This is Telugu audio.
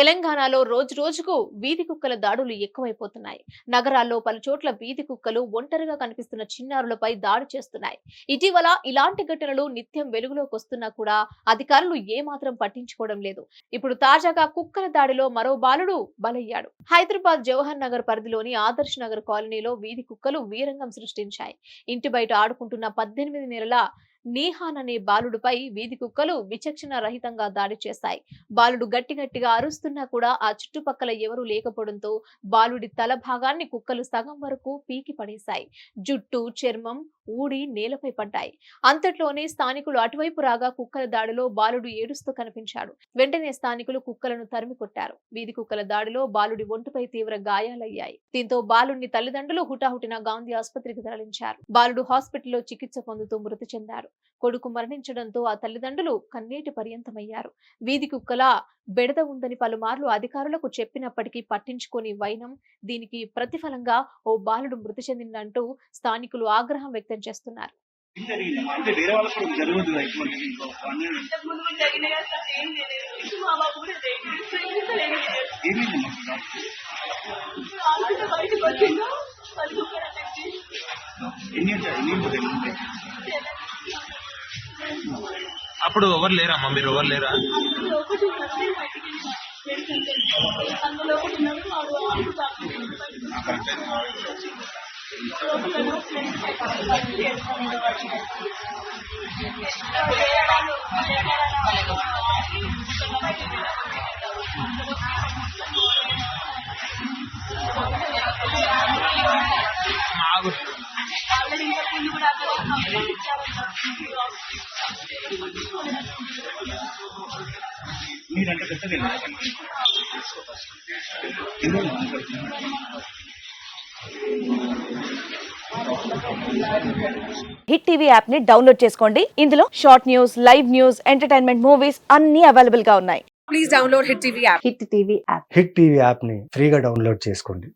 తెలంగాణలో రోజు రోజుకు వీధి కుక్కల దాడులు ఎక్కువైపోతున్నాయి. నగరాల్లో పలుచోట్ల వీధి కుక్కలు ఒంటరిగా కనిపిస్తున్న చిన్నారులపై దాడి చేస్తున్నాయి. ఇటీవల ఇలాంటి ఘటనలు నిత్యం వెలుగులోకి వస్తున్నా కూడా అధికారులు ఏమాత్రం పట్టించుకోవడం లేదు. ఇప్పుడు తాజాగా కుక్కల దాడిలో మరో బాలుడు బలయ్యాడు. హైదరాబాద్ జవహర్ నగర్ పరిధిలోని ఆదర్శ్ నగర్ కాలనీలో వీధి కుక్కలు వీరంగం సృష్టించాయి. ఇంటి బయట ఆడుకుంటున్న 18 నెలల నీహాన్ అనే బాలుడిపై వీధి కుక్కలు విచక్షణ రహితంగా దాడి చేశాయి. బాలుడు గట్టిగా అరుస్తున్నా కూడా ఆ చుట్టుపక్కల ఎవరూ లేకపోవడంతో బాలుడి తల భాగాన్ని కుక్కలు సగం వరకు పీకి పడేశాయి. జుట్టు, చర్మం ఊడి నేలపై పడ్డాయి. అంతట్లోనే స్థానికులు అటువైపు రాగా కుక్కల దాడిలో బాలుడు ఏడుస్తూ కనిపించాడు. వెంటనే స్థానికులు కుక్కలను తరిమి కొట్టారు. వీధి కుక్కల దాడిలో బాలుడి ఒంటిపై తీవ్ర గాయాలయ్యాయి. దీంతో బాలుడిని తల్లిదండ్రులు హుటాహుటిన గాంధీ ఆసుపత్రికి తరలించారు. బాలుడు హాస్పిటల్లో చికిత్స పొందుతూ మృతి చెందాడు. కొడుకు మరణించడంతో ఆ తల్లిదండ్రులు కన్నీటి పర్యంతమయ్యారు. వీధి కుక్కల బెడద ఉందని పలుమార్లు అధికారులకు చెప్పినప్పటికీ పట్టించుకోని వైనం, దీనికి ప్రతిఫలంగా ఓ బాలుడు మృతి చెందిందంటూ స్థానికులు ఆగ్రహం వ్యక్తం చేస్తున్నారు. అప్పుడు ఎవరు లేరమ్మా, మీరు ఎవరు లేరా? మీరంటే పెద్దగా హిట్ టీవీ యాప్ ని డౌన్లోడ్ చేసుకోండి. ఇందులో short news, live news, entertainment movies అన్ని అవైలబుల్ గా ఉన్నాయి. Please download hit TV app. Hit TV app hit TV app ని ఫ్రీగా డౌన్లోడ్ చేసుకోండి.